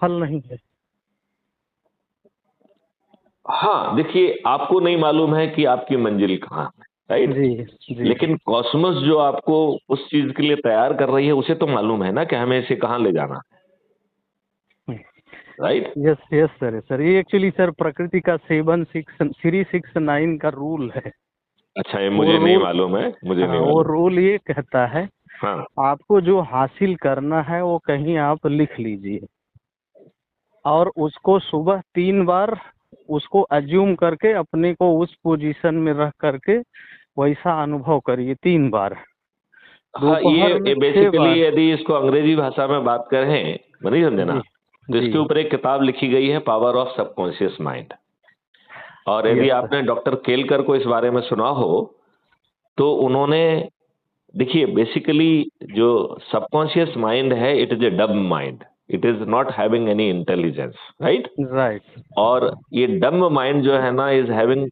फल नहीं है। हाँ देखिए, आपको नहीं मालूम है कि आपकी मंजिल कहाँ है, राइट। जी जी। लेकिन कॉस्मोस जो आपको उस चीज के लिए तैयार कर रही है, उसे तो मालूम है ना कि हमें इसे कहाँ ले जाना है, right. Yes yes sir, sir ये एक्चुअली सर प्रकृति का 7 6 3 6 9 का रूल है। अच्छा, ये वो मुझे नहीं रूल, मालूम है, मुझे हाँ नहीं वो मालूम। रूल ये कहता है, हाँ। आपको जो हासिल करना है वो कहीं आप लिख लीजिए, और उसको सुबह 3 बार उसको अज्यूम करके अपने को उस पोजीशन में रख करके वैसा अनुभव करिए 3 बार, हाँ, दोपहर में ये छह बेसिकली बार यदि इसको अंग्रेजी भाषा में बात करें, नहीं समझे ना, जी तो जी। इसके ऊपर एक किताब लिखी गई है, पावर ऑफ सबकॉन्शियस माइंड। और यदि यस सर। आपने डॉक्टर केलकर को इस बारे में सुना हो, तो उन्होंने, देखिए बेसिकली जो सबकॉन्शियस माइंड है, it is A dub mind, it is not having any intelligence, right. Right. और ये डम्ब माइंड जो है ना, is having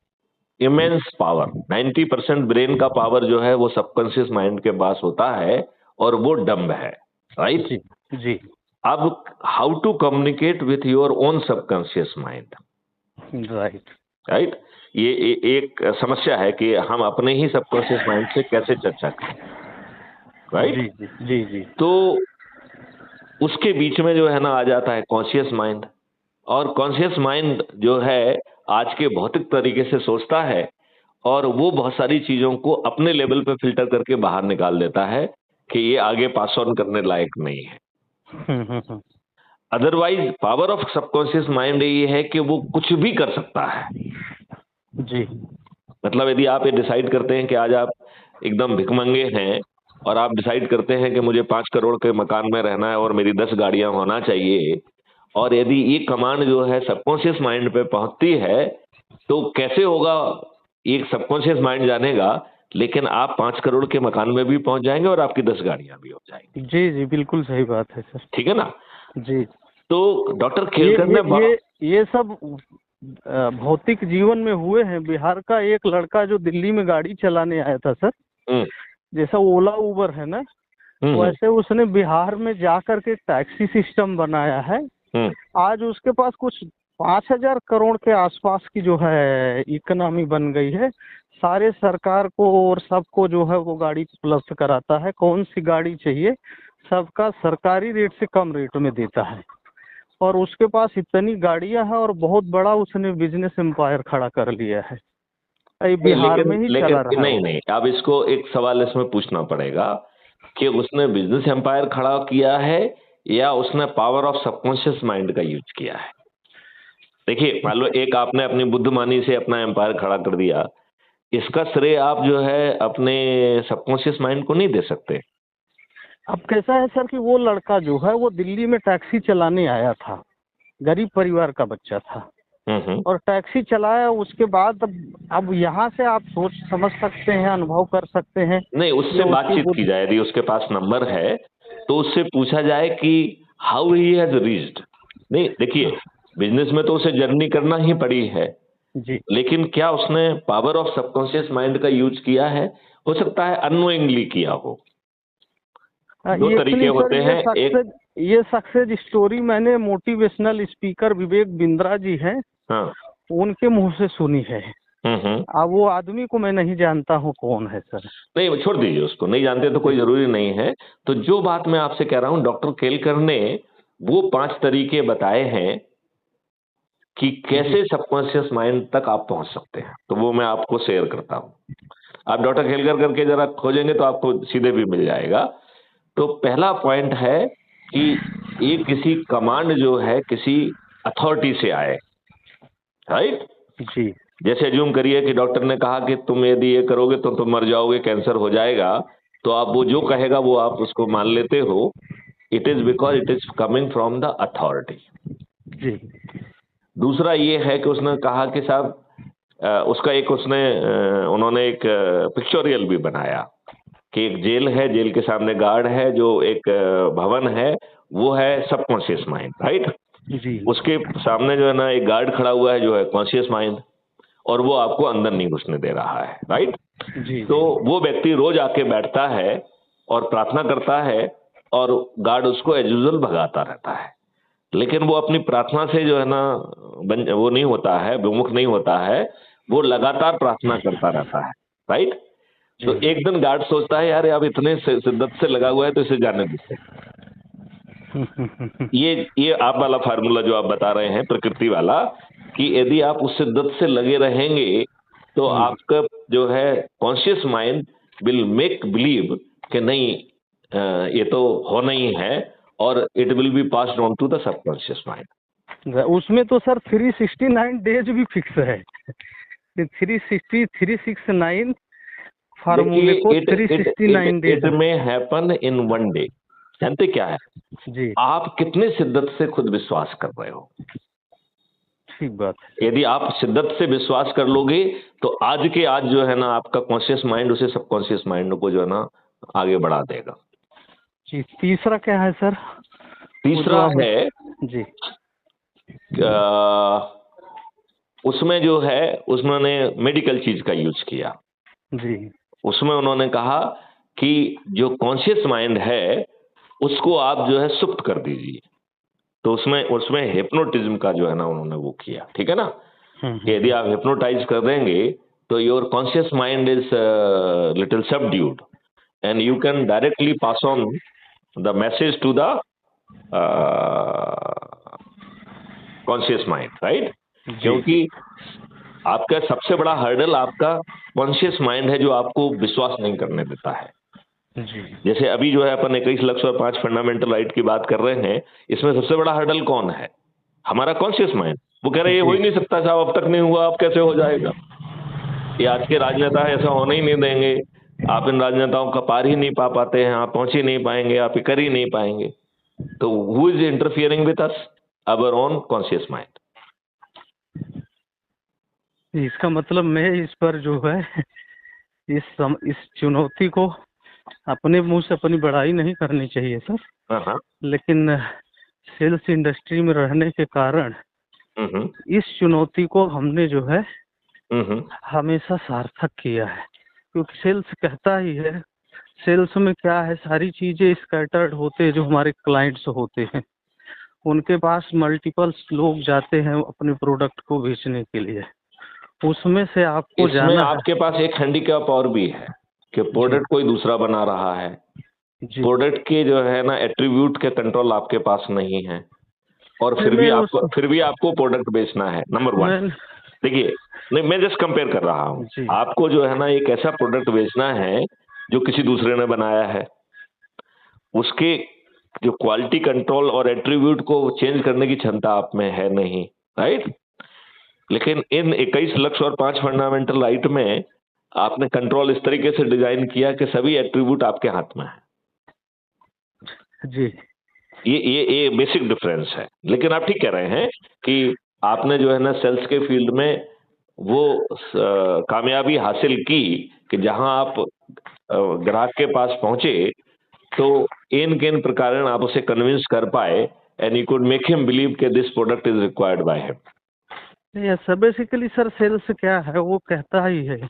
immense power. 90% brain का पावर जो है वो सबकॉन्शियस माइंड के पास होता है, और वो डम्ब है, राइट। जी जी। अब how to communicate with your own subconscious mind, right. Right. एक समस्या है कि हम अपने ही सबकॉन्शियस माइंड से कैसे चर्चा करें, राइट। जी जी जी जी। तो उसके बीच में जो है ना आ जाता है कॉन्शियस माइंड। और कॉन्शियस माइंड जो है आज के भौतिक तरीके से सोचता है, और वो बहुत सारी चीजों को अपने लेवल पे फिल्टर करके बाहर निकाल देता है कि ये आगे पास ऑन करने लायक नहीं है। Hmm. Otherwise power of subconscious mind ये है कि वो कुछ भी कर सकता है। जी मतलब यदि आप ये डिसाइड करते हैं कि आज आप एकदम भिखमंगे हैं, और आप डिसाइड करते हैं कि मुझे 5 करोड़ के मकान में रहना है और मेरी 10 गाड़ियां होना चाहिए, और यदि ये कमांड जो है सबकॉन्शियस माइंड पे पहुंचती है, तो कैसे होगा, एक सबकॉन्शियस माइंड जानेगा, लेकिन आप 5 करोड़ के मकान में भी पहुंच जाएंगे और आपकी 10 गाड़ियां भी हो जाएंगी। जी जी, बिल्कुल सही बात है सर। ठीक है ना। जी। तो डॉक्टर ये खेलकर ये ने ये ये सब भौतिक जीवन में हुए हैं। बिहार का एक लड़का जो दिल्ली में गाड़ी चलाने आया था सर, हम्म जैसा ओला उबर है ना, हम्म वैसे उसने बिहार में जा करके टैक्सी सिस्टम बनाया है। हम्म आज उसके पास कुछ 5,000 करोड़ के आसपास की जो है इकोनॉमी बन गई है। सारे सरकार को और सबको जो है वो गाड़ी उपलब्ध कराता है, कौन सी गाड़ी चाहिए सबका सरकारी रेट से कम रेट में देता है। और उसके पास इतनी गाड़ियां हैं और बहुत बड़ा उसने बिजनेस एम्पायर खड़ा कर लिया है। ये नहीं, बिहार लेकिन में ही लेकिन चला रहा है नहीं वो। नहीं, अब इसको एक सवाल इसमें पूछना पड़ेगा कि उसने बिजनेस एम्पायर खड़ा किया है, या उसने पावर ऑफ सबकॉन्शियस माइंड का यूज किया है। देखिए मान लो एक आपने अपनी बुद्धिमानी से अपना एम्पायर खड़ा कर दिया, इसका श्रेय आप जो है अपने सबकॉन्शियस माइंड को नहीं दे सकते। अब कैसा है सर कि वो लड़का जो है वो दिल्ली में टैक्सी चलाने आया था, गरीब परिवार का बच्चा था, हम्म। और टैक्सी चलाया। उसके बाद अब यहाँ से आप सोच समझ सकते हैं, अनुभव कर सकते हैं नहीं, ये उससे उसकी बातचीत की बुद्धि। जाए, यदि उसके पास नंबर है तो उससे पूछा जाए कि हाउ ही हैज रीच्ड। नहीं देखिए, बिजनेस में तो उसे जर्नी करना ही पड़ी है, जी लेकिन क्या उसने पावर ऑफ सबकॉन्शियस माइंड का यूज किया है। हो सकता है अननोइंगली किया हो। दो ये तरीके एक्चुअली सर होते हैं, एक। ये सक्सेस स्टोरी मैंने मोटिवेशनल स्पीकर विवेक बिंद्रा जी हैं हाँ। उनके मुंह से सुनी है। हम्म। अब वो आदमी को मैं नहीं जानता हूँ कौन है सर। नहीं, छोड़ दीजिए उसको, नहीं जानते तो कोई जी जरूरी नहीं है। तो जो बात मैं आपसे कह रहा हूं, डॉक्टर केलकर ने वो 5 तरीके बताए हैं कि जी कैसे सबकॉन्शियस माइंड तक आप पहुंच सकते हैं, तो वो मैं आपको शेयर करता हूं। आप डॉक्टर खेलकर करके जरा खोजेंगे तो आपको सीधे भी मिल जाएगा। तो पहला पॉइंट है कि ये किसी कमांड जो है किसी अथॉरिटी से आए, राइट। जी जैसे अज्यूम करिए कि डॉक्टर ने कहा कि तुम यदि ये करोगे तो तुम मर जाओगे, कैंसर हो जाएगा, तो आप वो जो कहेगा वो आप उसको मान लेते हो। It is because it is coming from the authority. जी दूसरा ये है कि उसने कहा कि साहब, उसका एक उसने उन्होंने एक पिक्चोरियल भी बनाया कि एक जेल है, जेल के सामने गार्ड है, जो एक भवन है, वो है सबकॉन्शियस माइंड, राइट। जी उसके सामने जो है ना एक गार्ड खड़ा हुआ है जो है कॉन्शियस माइंड, और वो आपको अंदर नहीं घुसने दे रहा है, राइट। जी तो जी वो व्यक्ति रोज आके बैठता है और प्रार्थना करता है, और गार्ड उसको एज यूजुअल भगाता रहता है। लेकिन वो अपनी प्रार्थना से जो है ना वो नहीं होता है, विमुख नहीं होता है, वो लगातार प्रार्थना करता रहता है। राइट। तो जी। एक दिन गार्ड सोचता है यार अब इतने शिद्दत से लगा हुआ है तो इसे जाने देते हैं। ये आप वाला फार्मूला जो आप बता रहे हैं प्रकृति वाला, कि यदि आप उस शिद्दत से लगे रहेंगे तो आपका जो है conscious mind will make believe कि नहीं ये तो होना ही है, और it will be passed on to the subconscious mind. उसमें तो सर 369 डेज भी फिक्स है। 369 फार्मूले देखिए को it it 369 it days it में हैपन इन वन डे। जानते क्या है, जी। आप कितने शिद्दत से खुद विश्वास कर रहे हो। ठीक बात है। यदि आप शिद्दत से विश्वास कर लोगे तो आज के आज जो है ना आपका कॉन्शियस माइंड उसे सबकॉन्शियस माइंड को जो है ना आगे बढ़ा देगा। जी। तीसरा क्या है सर? वो जो तीसरा आप है जी उसमें जो है उन्होंने मेडिकल चीज का यूज किया। जी उसमें उन्होंने कहा कि जो कॉन्शियस माइंड है उसको आप जो है सुप्त कर दीजिए। तो उसमें उसमें हिप्नोटिज्म का जो है ना उन्होंने वो किया, ठीक है ना, कि यदि आप हिप्नोटाइज कर देंगे तो your conscious mind is little subdued and you can directly pass on the message to the conscious mind. Right. जी क्योंकि आपका सबसे बड़ा हर्डल आपका कॉन्शियस माइंड है जो आपको विश्वास नहीं करने देता है। जी जैसे अभी जो है अपन 21 लक्ष्य और 5 फंडामेंटल राइट की बात कर रहे हैं, इसमें सबसे बड़ा हर्डल कौन है? हमारा कॉन्शियस माइंड। वो कह रहे हैं ये हो ही नहीं सकता साहब, अब तक नहीं हुआ, अब कैसे हो जाएगा। ये आज के राजनेता ऐसा होने ही नहीं देंगे, आप इन राजनेताओं का पार ही नहीं पा पाते हैं, आप पहुंच ही नहीं पाएंगे, आप ये कर ही नहीं पाएंगे। तो who is interfering with us? Our own conscious mind. इसका मतलब मैं इस पर जो है इस चुनौती को अपने मुंह से अपनी बड़ाई नहीं करनी चाहिए सर, हाँ। लेकिन सेल्स इंडस्ट्री में रहने के कारण इस चुनौती को हमने जो है हमेशा सार्थक किया है। क्योंकि सेल्स कहता ही है, सेल्स में क्या है, सारी चीजें स्कैटर्ड होते हैं। जो हमारे क्लाइंट्स होते हैं उनके पास मल्टीपल्स लोग जाते हैं अपने प्रोडक्ट को बेचने के लिए, उसमें से आपको इसमें जाना है। आपके पास एक हैंडीकैप और भी है कि प्रोडक्ट कोई दूसरा बना रहा है। जी प्रोडक्ट के जो है ना एट्रीब्यूट के कंट्रोल आपके पास नहीं है, और फिर भी आपको प्रोडक्ट बेचना है। नंबर वन, देखिए, नहीं मैं जस्ट कंपेयर कर रहा हूँ। जी आपको जो है ना एक ऐसा प्रोडक्ट बेचना है जो किसी दूसरे ने बनाया है, उसके जो क्वालिटी कंट्रोल और एट्रीब्यूट को चेंज करने की क्षमता आप में है नहीं। राइट। लेकिन इन 21 लक्ष्य और 5 फंडामेंटल राइट में आपने कंट्रोल इस तरीके से डिजाइन किया कि सभी एट्रीब्यूट आपके हाथ में है। जी ये बेसिक डिफरेंस है। लेकिन आप ठीक कह रहे हैं कि आपने जो है ना सेल्स के फील्ड में वो कामयाबी हासिल की कि जहां आप ग्राहक के पास पहुंचे तो इन किन प्रकार आप उसे कन्विंस कर पाए and you could make him believe कि this product is required by him. Yes basically sir, sales क्या है वो कहता ही है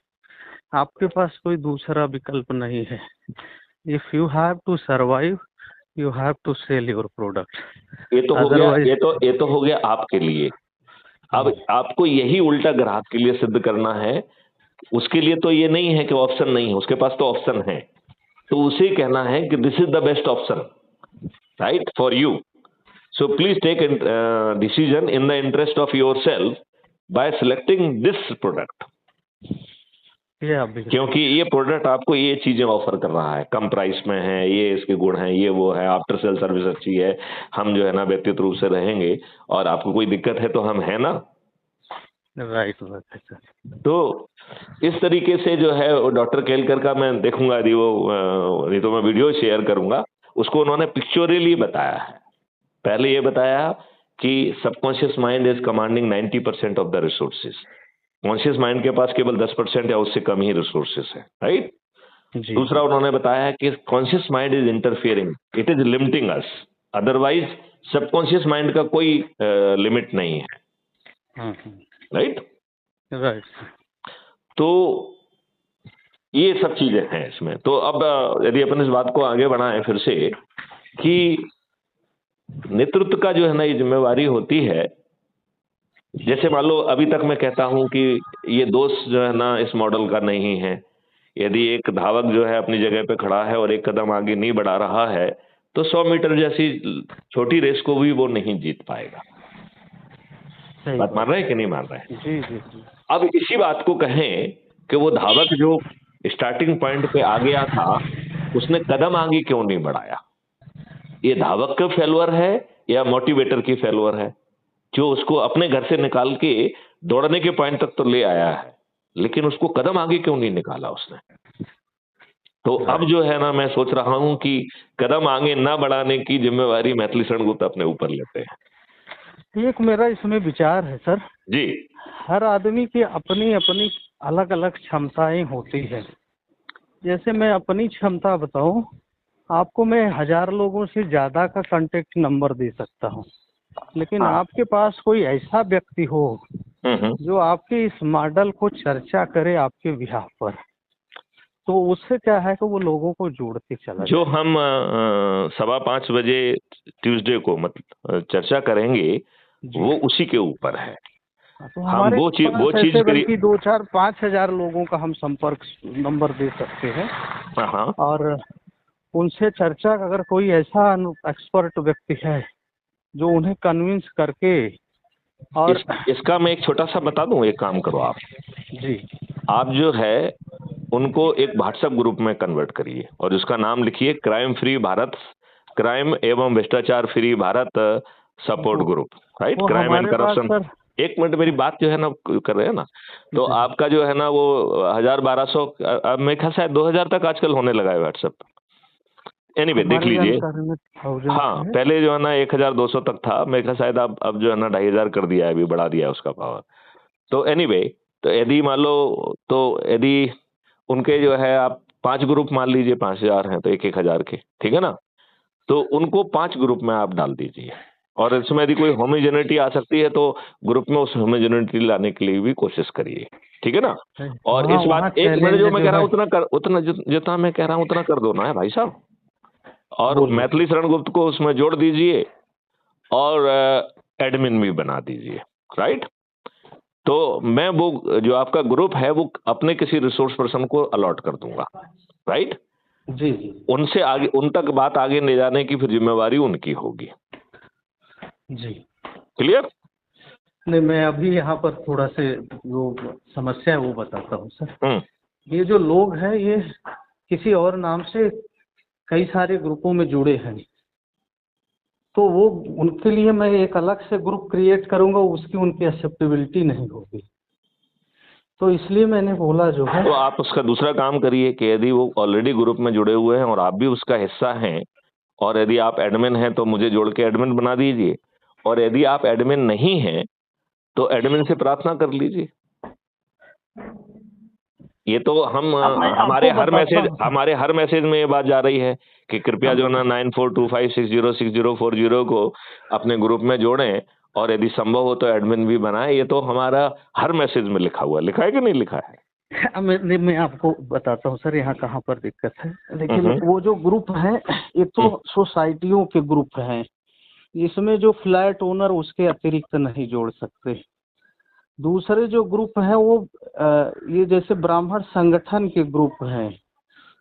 आपके पास कोई दूसरा विकल्प नहीं है। If you have to survive you have to sell your product. ये तो हो गया, अदरवाइज ये तो हो गया आपके लिए। अब आपको यही उल्टा ग्राहक के लिए सिद्ध करना है। उसके लिए तो ये नहीं है कि ऑप्शन नहीं है, उसके पास तो ऑप्शन है। तो उसे कहना है कि this is the best option right for you, so please take decision in the interest of your self by selecting this product. क्योंकि ये प्रोडक्ट आपको ये चीजें ऑफर कर रहा है, कम प्राइस में है, ये इसके गुण हैं, ये वो है, आफ्टर सेल सर्विस अच्छी है, हम जो है ना व्यक्तिगत रूप से रहेंगे, और आपको कोई दिक्कत है तो हम है ना। राइट बात है सर। तो इस तरीके से जो है डॉक्टर केलकर का मैं देखूंगा, यदि वो नहीं तो मैं वीडियो शेयर करूंगा, उसको उन्होंने पिक्चोरली बताया है। पहले ये बताया कि subconscious mind is commanding 90% of the resources, conscious mind के पास केवल 10% या उससे कम ही रिसोर्सेस है। राइट। दूसरा उन्होंने बताया कि conscious mind is interfering, it is limiting us, otherwise subconscious mind का कोई लिमिट नहीं है। राइट। राइट। तो ये सब चीजें हैं इसमें। तो अब यदि अपन इस बात को आगे बढ़ाएं फिर से कि नेतृत्व का जो है ना ये जिम्मेवारी होती है। जैसे मान लो अभी तक मैं कहता हूं कि ये दोष जो है ना इस मॉडल का नहीं है। यदि एक धावक जो है अपनी जगह पे खड़ा है और एक कदम आगे नहीं बढ़ा रहा है तो 100 मीटर जैसी छोटी रेस को भी वो नहीं जीत पाएगा। सही बात मान बात रहे हैं कि नहीं मान रहे हैं? है। जी जी जी। अब इसी बात को कहें कि वो धावक जो स्टार्टिंग पॉइंट पे आ गया था उसने कदम आगे क्यों नहीं बढ़ाया? ये धावक का फेल्योर है या मोटिवेटर की फेल्योर है जो उसको अपने घर से निकाल के दौड़ने के पॉइंट तक तो ले आया है, लेकिन उसको कदम आगे क्यों नहीं निकाला उसने? तो अब जो है ना मैं सोच रहा हूं कि कदम आगे ना बढ़ाने की जिम्मेवारी मैथिली शरण गुप्त अपने ऊपर लेते हैं। एक मेरा इसमें विचार है सर, जी। हर आदमी की अपनी अपनी अलग अलग क्षमताएं होती है। जैसे मैं अपनी क्षमता बताऊं, आपको मैं 1000 लोगों से ज्यादा का कांटेक्ट नंबर दे सकता हूं, लेकिन हाँ। आपके पास कोई ऐसा व्यक्ति हो हम्म। जो आपके इस मॉडल को चर्चा करे आपके बिहाफ पर, तो उससे क्या है कि वो लोगों को जोड़ते चला जो जाए। हम 5:15 बजे ट्यूसडे को मतलब चर्चा करेंगे जी। वो उसी के ऊपर है। तो हम हमारे वो पास चीज ऐसे करिए। बल्कि 2 4 5 हजार लोगों का हम संपर्क नंबर दे सकते हैं, हाँ हाँ। और उनसे चर्चा, अगर कोई ऐसा एक्सपर्ट व्यक्ति है जो उन्हें कन्विंस करके, और इसका मैं एक छोटा सा बता दूं, एक काम करो जी आप जो है उनको एक व्हाट्सएप ग्रुप में कन्वर्ट करिए और उसका नाम लिखिए क्राइम फ्री भारत, क्राइम एवं भ्रष्टाचार फ्री भारत सपोर्ट वो ग्रुप, राइट? वो क्राइम एंड हमारे पास करप्शन। सर। एक मिनट मेरी बात जो है ना कर रहे हैं ना, तो जी। आपका जो है ना वो 1000 1200 अब मेरे ख्याल शायद 2000 तक आजकल होने लगा है व्हाट्सएप। एनीवे देख हमारी लीजिए। जानकारी में 1000 हाँ है। पहले जो है ना 1200 तक था मेरे ख्याल, शायद अब जो है ना 2500 कर दिया है, अभी बढ़ा दिया है उसका पावर। तो एनीवे, तो यदि मान लो, तो यदि उनके जो है आप 5 ग्रुप मान लीजिए, 5000 हैं तो 1000 के, ठीक है ना? तो उनको 5 ग्रुप में आप डाल दीजिए और इसमें यदि कोई होमोजेनिटी आ सकती है तो ग्रुप में उस होमोजेनिटी लाने के लिए भी कोशिश करिए, ठीक है ना? और वहाँ इस वहाँ बात एक मैंने चैलेंज जो मैं कह जो रहा है। हूँ उतना जितना मैं कह रहा हूँ उतना कर दो ना है भाई साहब। और बोलिए मैथिली सर। शरण गुप्त को उसमें जोड़ दीजिए और एडमिन भी बना दीजिए, राइट? तो मैं वो जो आपका ग्रुप है वो अपने किसी रिसोर्स पर्सन को अलॉट कर दूंगा, राइट? जी जी उनसे आगे उन तक बात आगे ले जाने की फिर जिम्मेवारी उनकी होगी। जी। क्लियर? नहीं, मैं अभी यहाँ पर थोड़ा से जो समस्या है वो बताता हूँ सर। हम्म। ये जो लोग हैं ये किसी और नाम से कई सारे ग्रुपों में जुड़े हैं, तो वो उनके लिए मैं एक अलग से ग्रुप क्रिएट करूंगा, उसकी उनकी एक्सेप्टेबिलिटी नहीं होगी। तो इसलिए मैंने बोला जो है। तो आप उसका दूसरा काम करिए कि यदि वो ऑलरेडी ग्रुप में जुड़े हुए हैं और आप भी उसका हिस्सा हैं और यदि आप एडमिन हैं तो मुझे जोड़ के एडमिन बना दीजिए, और यदि आप एडमिन नहीं हैं तो एडमिन से प्रार्थना कर लीजिए। ये तो हम अब मैं आपको बताता हूँ सर। हमारे हर मैसेज में ये बात जा रही है कि कृपया जो ना 9425606040 को अपने ग्रुप में जोड़ें और यदि संभव हो तो एडमिन भी बनाएं। ये तो हमारा हर मैसेज में लिखा है कि नहीं लिखा है? मैं आपको बताता हूँ सर यहाँ कहाँ पर दिक्कत है। लेकिन हम्म। वो जो ग्रुप हैं, एक तो सोसाइटियों के ग्रुप हैं, इसमें जो फ्लैट ओनर उसके अतिरिक्त नहीं जोड़ सकते। दूसरे जो ग्रुप हैं वो ये जैसे ब्राह्मण संगठन के ग्रुप हैं,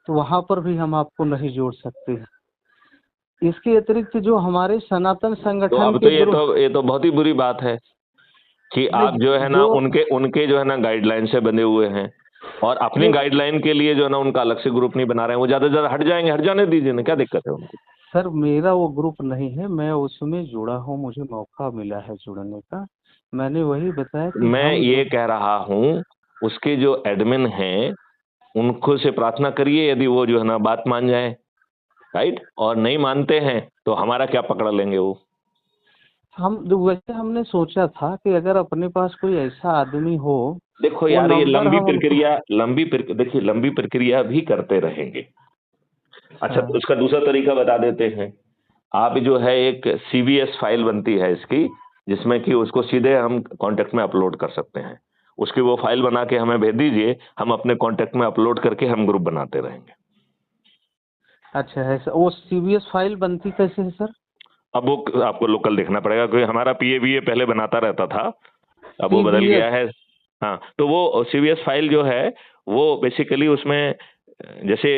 तो वहाँ पर भी हम आपको नहीं जोड़ सकते। इसके अतिरिक्त जो हमारे सनातन तो संगठन अब तो के ग्रुप। ये तो बहुत ही बुरी बात है कि आप जो नहीं है ना जो उनके उनके जो है ना गाइडलाइन से बंधे हुए हैं और अपनी नहीं गाइडलाइन के लिए जो है ना उनका अलग से ग्रुप नहीं बना रहे हैं। वो ज्यादा से ज्यादा हट जाएंगे, हट जाने दीजिए ना, क्या दिक्कत है उनको? सर, मेरा वो ग्रुप नहीं है, मैं उसमें जुड़ा हूँ, मुझे मौका मिला है जुड़ने का। मैंने वही बताया कि मैं हम ये जो। कह रहा हूँ उसके जो एडमिन हैं उनको से प्रार्थना करिए, यदि वो जो है ना बात मान जाए, राइट? और नहीं मानते हैं तो हमारा क्या पकड़ लेंगे वो? हम वैसे हमने सोचा था कि अगर अपने पास कोई ऐसा आदमी हो, देखो वो यार ये नंबर हम उनको। देखिए लंबी प्रक्रिया भी करते रहेंगे। अच्छा, तो हाँ। उसका दूसरा तरीका बता देते हैं। आप जो है एक CVS फाइल बनती है इसकी, जिसमें कि उसको सीधे हम कांटेक्ट में अपलोड कर सकते हैं। उसकी वो फाइल बना के हमें भेज दीजिए, हम अपने कांटेक्ट में अपलोड करके हम ग्रुप बनाते रहेंगे। अच्छा है सर, वो CVS फाइल बनती कैसे है सर? अब वो आपको लोकल देखना पड़ेगा, क्योंकि हमारा पीएवीए पहले बनाता रहता था, अब वो बदल गया है। हाँ, तो वो सीवीएस फाइल जो है वो बेसिकली उसमें जैसे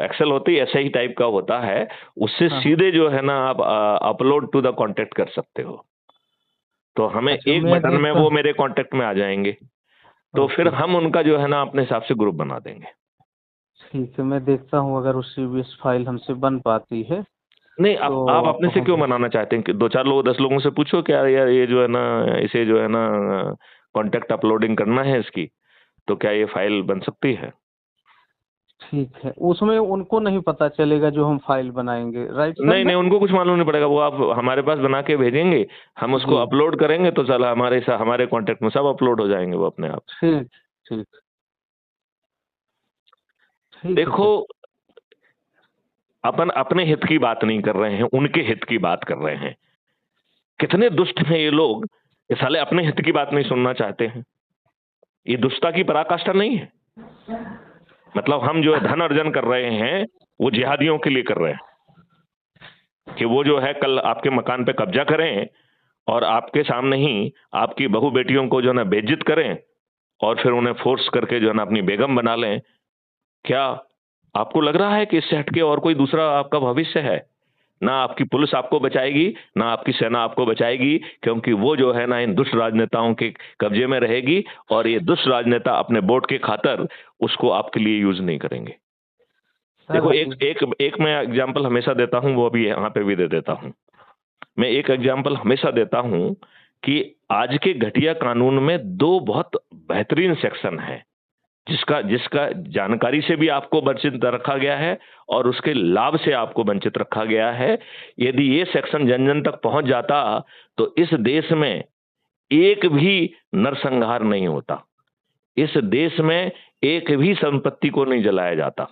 एक्सेल होती है ऐसे ही टाइप का होता है, उससे हाँ। सीधे जो है ना आप अपलोड टू द कॉन्टेक्ट कर सकते हो। तो हमें अच्छा, एक मैं बटन में देखता। वो मेरे कांटेक्ट में आ जाएंगे, तो फिर ओके, हम उनका जो है ना अपने हिसाब से ग्रुप बना देंगे। ठीक है, मैं देखता हूँ अगर उस CVS फाइल हमसे बन पाती है नहीं, आप तो अपने से हम। क्यों बनाना चाहते हैं कि दो चार लोग 10 लोगों से पूछो क्या यार ये जो है ना, इसे जो है ना कांटेक्ट अपलोडिंग करना है इसकी, तो क्या ये फाइल बन सकती है? ठीक है, उसमें उनको नहीं पता चलेगा जो हम फाइल बनाएंगे, राइट सर नहीं ना? नहीं, उनको कुछ मालूम नहीं पड़ेगा, वो आप हमारे पास बना के भेजेंगे, हम उसको जी, अपलोड करेंगे तो चला हमारे कांटेक्ट में सब अपलोड हो जाएंगे वो अपने आप। ठीक ठीक ठीक है देखो, सर। अपन अपने हित की बात नहीं कर रहे हैं, उनके हित की बात कर रहे हैं। कितने दुष्ट हैं ये लोग, ये साले अपने हित की बात नहीं सुनना चाहते हैं। ये दुष्टता की पराकाष्ठा नहीं है? मतलब हम जो है धन अर्जन कर रहे हैं वो जिहादियों के लिए कर रहे हैं कि वो जो है कल आपके मकान पे कब्जा करें और आपके सामने ही आपकी बहू बेटियों को जो है ना बेइज्जत करें और फिर उन्हें फोर्स करके जो है ना अपनी बेगम बना लें। क्या आपको लग रहा है कि इससे हटके और कोई दूसरा आपका भविष्य है? ना आपकी पुलिस आपको बचाएगी, ना आपकी सेना आपको बचाएगी, क्योंकि वो जो है ना इन दुष्ट राजनेताओं के कब्जे में रहेगी और ये दुष्ट राजनेता अपने वोट के खातर उसको आपके लिए यूज नहीं करेंगे। सर देखो, एक एक एक मैं एग्जांपल हमेशा देता हूं, वो अभी यहाँ पे भी दे देता हूं। मैं एक एग्जांपल हमेशा देता हूं कि आज के घटिया कानून में दो बहुत बेहतरीन सेक्शन है, जिसका जिसका जानकारी से भी आपको वंचित रखा गया है और उसके लाभ से आपको वंचित रखा गया है। यदि ये सेक्शन जन जन तक पहुंच जाता तो इस देश में एक भी नरसंहार नहीं होता, इस देश में एक भी संपत्ति को नहीं जलाया जाता,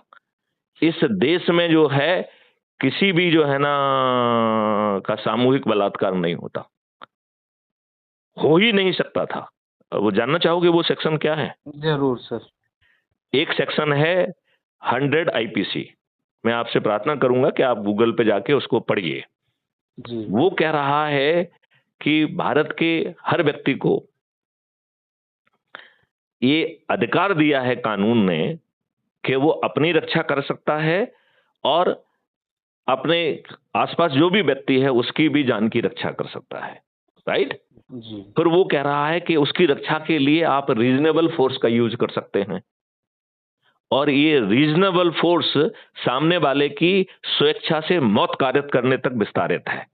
इस देश में जो है किसी भी जो है ना का सामूहिक बलात्कार नहीं होता, हो ही नहीं सकता था। वो जानना चाहोगे वो सेक्शन क्या है? जरूर सर। एक सेक्शन है 100 आईपीसी। मैं आपसे प्रार्थना करूंगा कि आप गूगल पे जाके उसको पढ़िए। जी वो कह रहा है कि भारत के हर व्यक्ति को ये अधिकार दिया है कानून ने कि वो अपनी रक्षा कर सकता है और अपने आसपास जो भी व्यक्ति है उसकी भी जान की रक्षा कर सकता है, राइट? जी। फिर वो कह रहा है कि उसकी रक्षा के लिए आप रीजनेबल फोर्स का यूज कर सकते हैं और ये रीजनेबल फोर्स सामने वाले की स्वेच्छा से मौत कारित करने तक विस्तारित है।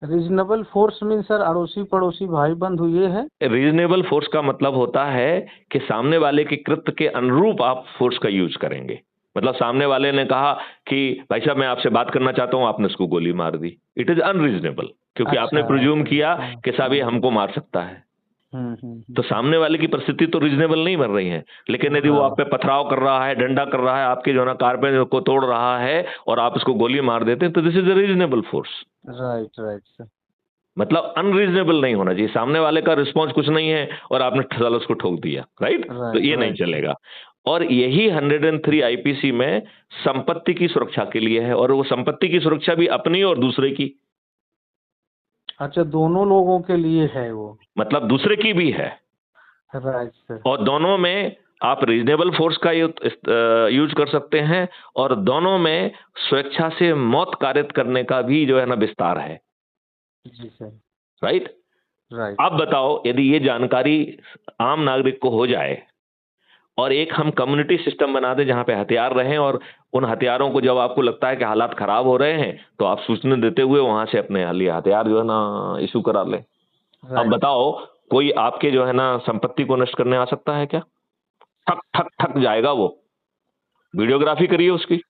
रीजनेबल फोर्स मीन सर अड़ोसी पड़ोसी भाई बंधु ये है? रीजनेबल फोर्स का मतलब होता है कि सामने वाले के कृत्य के अनुरूप आप फोर्स का यूज करेंगे। मतलब सामने वाले ने कहा कि भाई साहब मैं आपसे बात करना चाहता हूं, आपने उसको गोली मार दी, इट इज अनरीजनेबल, क्योंकि आपने अच्छा प्रिज्यूम अच्छा। किया हाँ कि साहब ये हाँ। हमको मार सकता है। तो हम्म। सामने वाले की परिस्थिति तो रीजनेबल नहीं बन रही है, लेकिन यदि वो आप राइट पे पथराव कर रहा है, डंडा कर रहा है, आपके जो है ना कारपेट को तोड़ रहा है और आप उसको गोली मार देते हैं, तो this is a reasonable force. Right right sir. मतलब अनरीजनेबल नहीं होना चाहिए, सामने वाले का रिस्पॉन्स कुछ नहीं है और आपने साला उसको ठोक दिया, राइट? तो राइट ये नहीं राइट सर। चलेगा। और यही 103 आईपीसी में संपत्ति की सुरक्षा के लिए है, और वो संपत्ति की सुरक्षा भी अपनी और दूसरे की, अच्छा, दोनों लोगों के लिए है वो? मतलब दूसरे की भी है। Right sir. और दोनों में आप रीजनेबल फोर्स का यूज कर सकते हैं और दोनों में स्वेच्छा से मौत कारित करने का भी जो है ना विस्तार है, जी सर। राइट? राइट। आप बताओ, यदि ये जानकारी आम नागरिक को हो जाए और एक हम कम्युनिटी सिस्टम बना दें जहां पे हथियार रहें, और उन हथियारों को जब आपको लगता है कि हालात खराब हो रहे हैं तो आप सूचना देते हुए वहां से अपने लिए हथियार जो है ना इशू करा लें। अब राइट बताओ, कोई आपके जो है ना संपत्ति को नष्ट करने आ सकता है क्या? ठक ठक ठक जाएगा वो, वीडियोग्राफी करिए उसकी।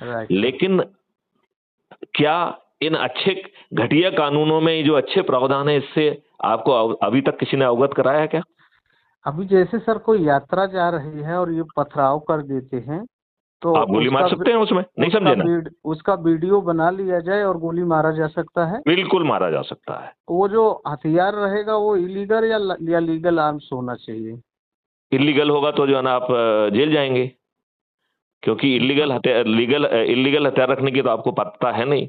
Right sir. लेकिन क्या इन अच्छे घटिया कानूनों में ये जो अच्छे प्रावधान है इससे आपको अभी तक किसी ने अवगत कराया क्या? अभी जैसे सर कोई यात्रा जा रही है और ये पथराव कर देते हैं तो आप गोली मार उसका सकते हैं उसमें, नहीं उसका समझे ना? उसका वीडियो बना लिया जाए और गोली मारा जा सकता है? बिल्कुल मारा जा सकता है। वो जो हथियार रहेगा वो इलीगल या लीगल आर्म्स होना चाहिए? इलीगल होगा तो जो है ना आप जेल जाएंगे, क्योंकि तो इलीगल हथियार इलीगल हथियार रखने की तो आपको पता है नहीं।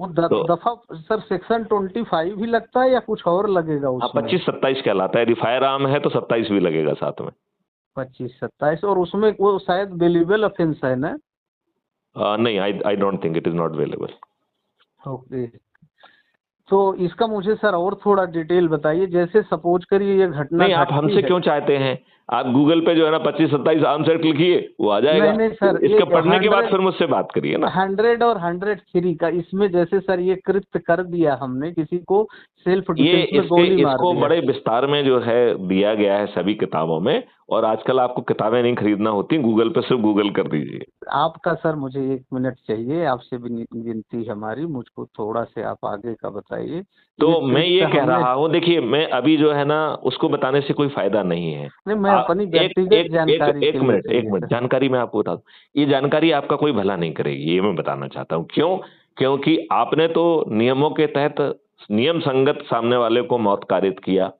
वो तो दफा सर सेक्शन 25 भी लगता है या कुछ और लगेगा हाँ, उसमें? 25-27 कहलाता है। यदि फायर आर्म है तो 27 भी लगेगा साथ में। 25-27, और उसमें वो शायद बेलिबल ऑफेंस है ना? नहीं, I I don't think it is not available. Okay. तो इसका मुझे सर और थोड़ा डिटेल बताइए, जैसे सपोज करिए ये घटना नहीं, आप घटती हमसे है। क्यों चाहते हैं? आप गूगल पे जो है ना 25-27 आर्म सेट लिखिए, वो आ जाएगा। नहीं नहीं सर, इसके ये पढ़ने के बाद 100, फिर मुझसे बात करिए ना। 100 और 103 का, इसमें जैसे सर ये कृत्य कर दिया हमने, किसी को सेल्फ ये डिफेंस में इसके गोली मार इसको दिया। बड़े विस्तार में जो है दिया गया है सभी किताबों में, और आजकल आपको किताबें नहीं खरीदना होती, गूगल पे सिर्फ गूगल कर दीजिए। आपका सर मुझे 1 मिनट चाहिए, आपसे विनती है हमारी, मुझको थोड़ा से आप आगे का बताइए। तो ये मैं ये कृत्य कह हमने, रहा हूँ, देखिए मैं अभी जो है ना उसको बताने से कोई फायदा नहीं है। नहीं मैं अपनी एक व्यक्तिगत एक एक जानकारी के एक लिए मिनट, एक चाहिए मिनट, सर। जानकारी मैं आपको बता दूं, ये जानकारी आपका कोई भला नहीं करेगी, ये मैं बताना चाहता हूँ। क्यों? क्योंकि आपने तो नियमों के तहत नियम संगत सामने वाले को मौत कारित किया,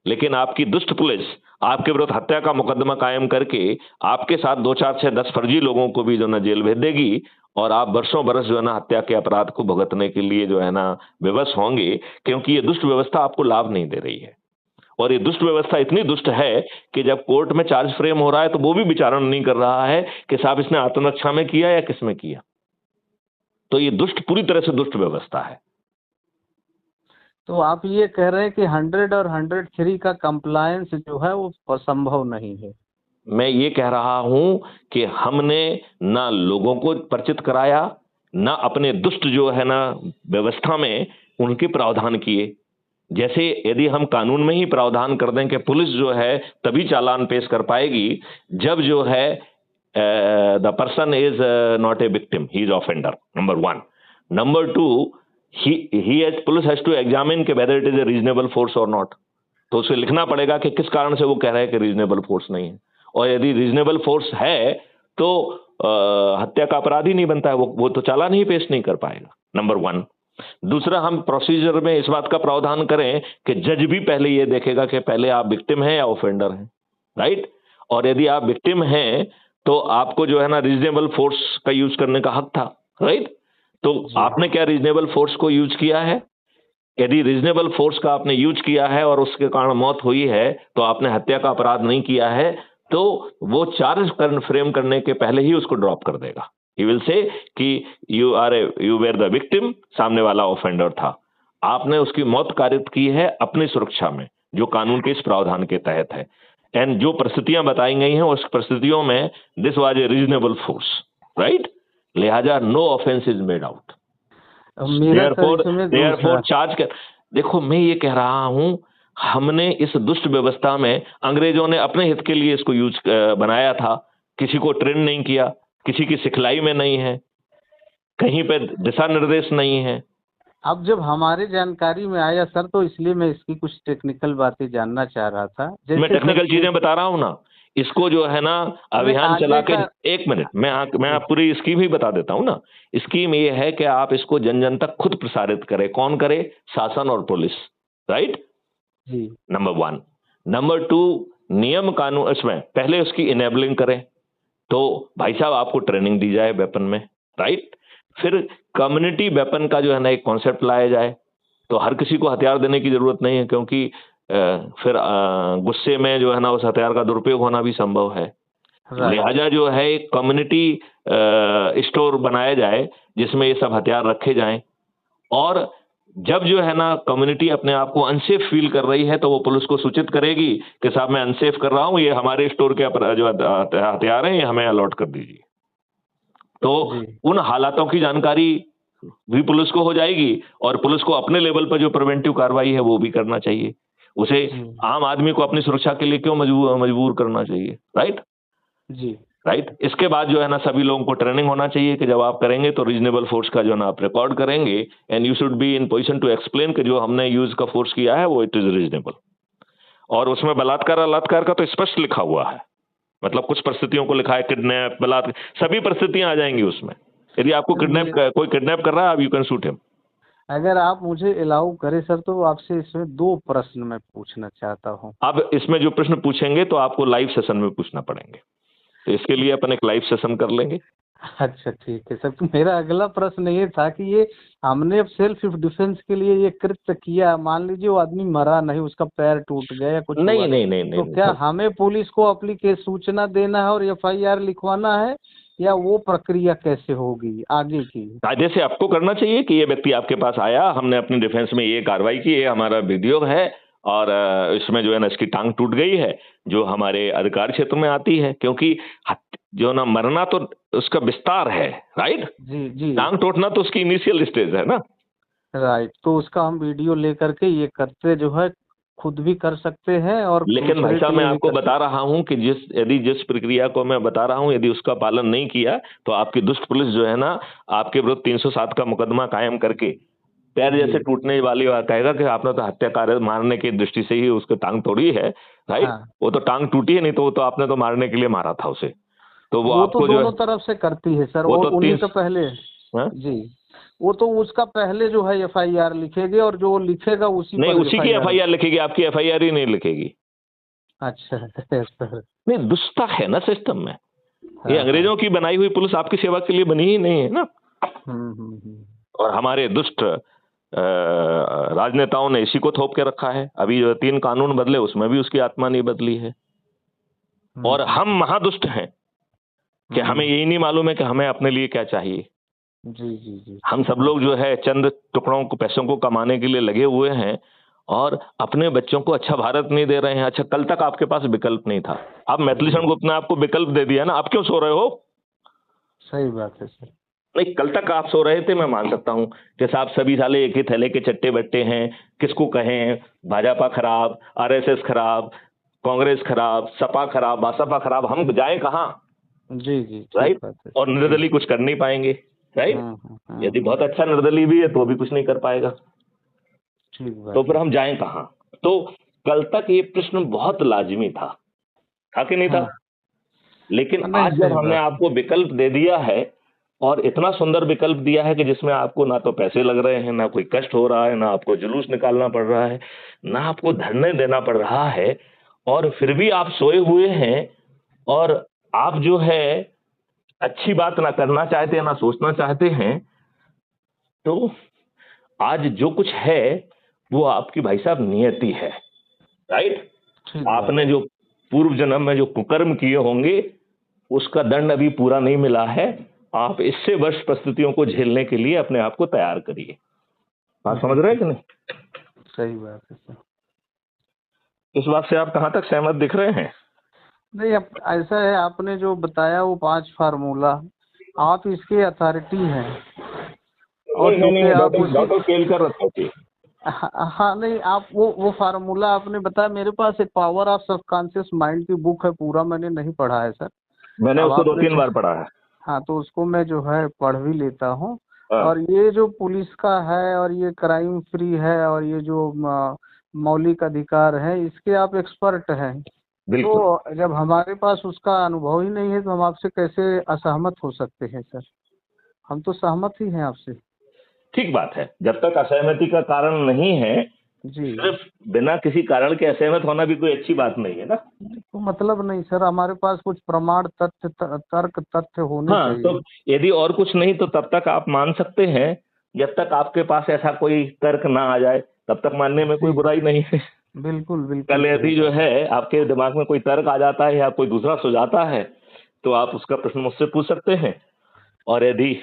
लेकिन आपकी दुष्ट पुलिस आपके विरुद्ध हत्या का मुकदमा कायम करके आपके साथ 2, 4, 6, 10 फर्जी लोगों को भी जो ना जेल भेज देगी, और आप वर्षों बरस जो है ना हत्या के अपराध को भुगतने के लिए जो है ना विवश होंगे, क्योंकि ये दुष्ट व्यवस्था आपको लाभ नहीं दे रही है। और ये दुष्ट व्यवस्था इतनी दुष्ट है कि जब कोर्ट में चार्ज फ्रेम हो रहा है तो वो भी विचारण नहीं कर रहा है कि साहब इसने आत्मरक्षा में किया या किसमें किया। तो ये दुष्ट, पूरी तरह से दुष्ट व्यवस्था है। तो आप ये कह रहे हैं कि 100 और 103 का कंप्लायंस जो है वो संभव नहीं है? मैं ये कह रहा हूं कि हमने ना लोगों को परिचित कराया, ना अपने दुष्ट जो है ना व्यवस्था में उनके प्रावधान किए। जैसे यदि हम कानून में ही प्रावधान कर दें कि पुलिस जो है तभी चालान पेश कर पाएगी जब जो है the person is not a victim, he is offender, number one. Number two, he police has to examine के whether it is a reasonable force और नॉट। तो उसे लिखना पड़ेगा कि किस कारण से वो कह रहा है कि रीजनेबल फोर्स नहीं है, और यदि रीजनेबल फोर्स है तो हत्या का अपराध ही नहीं बनता है, वो तो चालान ही पेश नहीं कर पाएगा, नंबर वन। दूसरा, हम प्रोसीजर में इस बात का प्रावधान करें कि जज भी पहले ये देखेगा कि पहले आप विक्टिम हैं या ऑफेंडर हैं, राइट? और यदि आप विक्टिम हैं तो आपको जो है ना रीजनेबल फोर्स का यूज करने का हक था, राइट? तो जी। आपने क्या रीजनेबल फोर्स को यूज किया है? यदि रीजनेबल फोर्स का आपने यूज किया है और उसके कारण मौत हुई है तो आपने हत्या का अपराध नहीं किया है, तो वो चार्ज फ्रेम करने के पहले ही उसको ड्रॉप कर देगा। ही विल से कि यू वेर द विक्टिम, सामने वाला ऑफेंडर था, आपने उसकी मौत कारित की है अपनी सुरक्षा में, जो कानून के इस प्रावधान के तहत है। एंड जो परिस्थितियां बताई गई हैं उस परिस्थितियों में this was a reasonable force, right? लिहाजा no offence is made out. अब मेरा सर देयरफॉर इसमें देयरफॉर दूसरा, चार्ज कर। देखो, मैं ये कह रहा हूं, हमने इस दुष्ट व्यवस्था में, अंग्रेजों ने अपने हित के लिए इसको यूज बनाया था, किसी को ट्रेन नहीं किया, किसी की सिखलाई में नहीं है, कहीं पे दिशा निर्देश नहीं है। अब जब हमारे जानकारी में आया सर, तो इसलिए मैं इसकी कुछ टेक्निकल बातें जानना चाह रहा था, मैं जैसे सर टेक्निकल चीजें बता रहा हूं ना, इसको जो है ना नहीं अभियान चला आगे के। का। एक मिनट, मैं जी। आप पूरी स्कीम ही बता देता हूं ना। स्कीम ये है कि आप इसको जन जन तक खुद प्रसारित करें। कौन करे? शासन और पुलिस, राइट? जी। Number one. नंबर टू, नियम कानून इसमें पहले उसकी इनेबलिंग करें, तो भाई साहब आपको ट्रेनिंग दी जाए वेपन में, राइट? फिर कम्युनिटी वेपन का जो है ना एक कॉन्सेप्ट लाया जाए, तो हर किसी को हथियार देने की जरूरत नहीं है, क्योंकि फिर गुस्से में जो है ना उस हथियार का दुरुपयोग होना भी संभव है। राइट। लिहाजा जो है एक कम्युनिटी स्टोर बनाया जाए जिसमें ये सब हथियार रखे जाएं, और जब जो है ना कम्युनिटी अपने आप को अनसेफ फील कर रही है तो वो पुलिस को सूचित करेगी कि साहब मैं अनसेफ कर रहा हूं, ये हमारे स्टोर के जो हथियार हैं ये हमें अलॉट कर दीजिए। तो जी। उन हालातों की जानकारी भी पुलिस को हो जाएगी, और पुलिस को अपने लेवल पर जो प्रिवेंटिव कार्रवाई है वो भी करना चाहिए। उसे जी। आम आदमी को अपनी सुरक्षा के लिए क्यों मजबूर मजबूर करना चाहिए, राइट? जी। राइट। इसके बाद जो है ना सभी लोगों को ट्रेनिंग होना चाहिए कि जब आप करेंगे तो रीजनेबल फोर्स का जो है ना आप रिकॉर्ड करेंगे, and you should be in position to explain कि जो हमने यूज का फोर्स किया है वो इट इज रीजनेबल। और उसमें बलात्कार का तो स्पष्ट लिखा हुआ है, मतलब कुछ परिस्थितियों को लिखा है, किडनैप, बलात्कार, सभी परिस्थितियां आ जाएंगी उसमें। यदि आपको मे- कोई किडनैप कर रहा है, आप यू कैन शूट हिम। अगर आप मुझे अलाउ करें सर, तो आपसे इसमें 2 प्रश्न मैं पूछना चाहता हूँ। अब इसमें जो प्रश्न पूछेंगे तो आपको लाइव सेशन में पूछना पड़ेंगे, तो इसके लिए अपन एक लाइव सेशन कर लेंगे। अच्छा ठीक है सर। तो मेरा अगला प्रश्न ये था कि ये हमने अब सेल्फ डिफेंस के लिए ये कृत्य किया, मान लीजिए वो आदमी मरा नहीं, उसका पैर टूट गया या कुछ नहीं हुआ, नहीं नहीं नहीं तो नहीं क्या सर। हमें पुलिस को एप्लीकेशन सूचना देना है और एफआईआर लिखवाना है, या वो प्रक्रिया कैसे होगी आगे की? कायदे से आपको करना चाहिए कि ये व्यक्ति आपके पास आया, हमने अपनी डिफेंस में ये कार्रवाई की, ये हमारा वीडियो है, और इसमें जो है ना इसकी टांग टूट गई है, जो हमारे अधिकार क्षेत्र में आती है, क्योंकि जो ना मरना तो उसका विस्तार है, राइट। जी जी। टांग टूटना तो उसकी इनिशियल स्टेज है ना। राइट, तो उसका हम वीडियो लेकर के ये करते जो है खुद भी कर सकते हैं और लेकिन भाई दूसरे साहब के मैं लिए भी आपको कर बता सकते रहा हूं कि जिस प्रक्रिया को मैं बता रहा हूं, यदि उसका पालन नहीं किया तो आपकी दुष्ट पुलिस जो है ना आपके विरुद्ध 307 का मुकदमा कायम करके पैर हैं। जैसे जी। टूटने वाली बात कहेगा कि आपने तो हत्याकार्य मारने की दृष्टि से ही उसकी टांग तोड़ी है, राइट। हाँ, वो तो टांग टूटी है, नहीं तो वो तो आपने तो मारने के लिए मारा था उसे। तो वो वो तो आपको जो है दोनों तरफ से करती है सर, वो वो तो उन्हीं तीन का पहले। हाँ? जी, वो तो उसका पहले जो है एफआईआर लिखेगी और जो वो लिखेगा उसी नहीं, पर उसी की एफआईआर। एफआईआर लिखेगी, आपकी एफआईआर ही नहीं लिखेगी। अच्छा है सर। नहीं, दुष्टता है ना सिस्टम में। ये हाँ हाँ। अंग्रेजों की बनाई हुई पुलिस आपकी सेवा के लिए बनी ही नहीं है ना। हम्म। और हमारे दुष्ट राजनेताओं ने इसी को थोप के रखा है। अभी जो 3 कानून बदले उसमें भी उसकी आत्मा नहीं बदली है। और हम हम्म। महादुष्ट हैं कि हमें यही नहीं मालूम है कि हमें अपने लिए क्या चाहिए। जी जी जी, हम ठीक सब बात। लोग जो है चंद टुकड़ों को पैसों को कमाने के लिए लगे हुए हैं और अपने बच्चों को अच्छा भारत नहीं दे रहे हैं। अच्छा, कल तक आपके पास विकल्प नहीं था, अब मैथिली जी, शरण गुप्त ने आपको विकल्प दे दिया ना, आप क्यों सो रहे हो? सही बात है सर। नहीं, कल तक आप सो रहे थे, मैं मान सकता हूं कि साहब सभी साले एक ही थैले के चट्टे बट्टे हैं, किसको कहें, भाजपा खराब, आरएसएस खराब, कांग्रेस खराब, सपा खराब, बासपा खराब, हम जाएं कहां, जी जी, ठीक राइट। बात है और सर, ठीक। निर्दलीय कुछ कर नहीं पाएंगे, राइट। यदि बहुत हम्म। अच्छा निर्दलीय भी है तो भी कुछ नहीं कर पाएगा, ठीक तो बात फिर है हम सर। जाएं कहां। तो कल तक ये प्रश्न बहुत लाजिमी था कि नहीं था? हाँ। लेकिन नहीं, आज जब सही हमने बात है। आपको विकल्प दे दिया है, और इतना सुंदर विकल्प दिया है कि जिसमें आपको ना तो पैसे लग रहे हैं, ना कोई कष्ट हो रहा है, ना आपको जुलूस निकालना पड़ रहा है, ना आपको धरने देना पड़ रहा है, और फिर भी आप सोए हुए हैं, और आप जो है अच्छी बात ना करना चाहते हैं, ना सोचना चाहते हैं, तो आज जो कुछ है वो आपकी भाई साहब नियति है, राइट। ठीक बात आपने है। जो पूर्व जन्म में जो कुकर्म किए होंगे उसका दंड अभी पूरा नहीं मिला है। आप इससे वर्ष परिस्थितियों को झेलने के लिए अपने आप को तैयार करिए। बात समझ रहे हैं कि नहीं? सही बात है सर। इस बात से आप कहां तक सहमत दिख रहे हैं? नहीं, अब ऐसा है, आपने जो बताया वो 5 फार्मूला, आप इसके अथॉरिटी हैं, और नहीं नहीं चूंकि नहीं, आप डॉक्टर उसी। डॉक्टर केलकर रखोगे। हाँ हाँ, नहीं आप वो फार्मूला आपने बताया, मेरे पास एक पावर ऑफ सबकॉन्शियस माइंड की बुक है, पूरा मैंने नहीं पढ़ा है सर। मैंने अब उसको आपने 2-3 जो, बार पढ़ा है। हाँ तो उसको मैं जो है पढ़ भी लेता हूँ। हाँ, और ये जो पुलिस का है और ये क्राइम फ्री है और ये जो मौलिक अधिकार है, इसके आप एक्सपर्ट हैं। बिल्कुल। तो जब हमारे पास उसका अनुभव ही नहीं है तो हम आपसे कैसे असहमत हो सकते हैं सर? हम तो सहमत ही हैं आपसे। ठीक बात है, जब तक असहमति का कारण नहीं है, जी। सिर्फ बिना किसी कारण के असहमत होना भी कोई अच्छी बात नहीं है ना। तो मतलब नहीं सर, हमारे पास कुछ प्रमाण तथ्य तर्क तथ्य होने हाँ, तो चाहिए। यदि और कुछ नहीं तो तब तक आप मान सकते हैं, जब तक आपके पास ऐसा कोई तर्क ना आ जाए तब तक मानने में कोई जी, बुराई नहीं है। बिल्कुल बिल्कुल कल सही यदि जो बात। है आपके दिमाग में कोई तर्क आ जाता है या कोई दूसरा सुझाता है तो आप उसका प्रश्न मुझसे पूछ सकते हैं। और यदि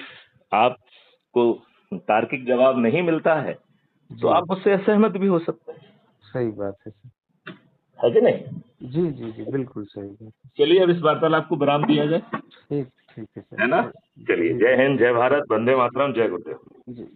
आपको तार्किक जवाब नहीं मिलता है तो जी, आप मुझसे असहमत भी हो सकते हैं, सही बात है सर। है कि नहीं? जी जी जी, बिल्कुल सही बात है। चलिए अब इस वार्तालाप को विराम दिया जाए, ठीक ठीक है है ना? सर। चलिए, जी जय हिंद, जय जी भारत, वंदे मातरम, जय गुरुदेव। जी।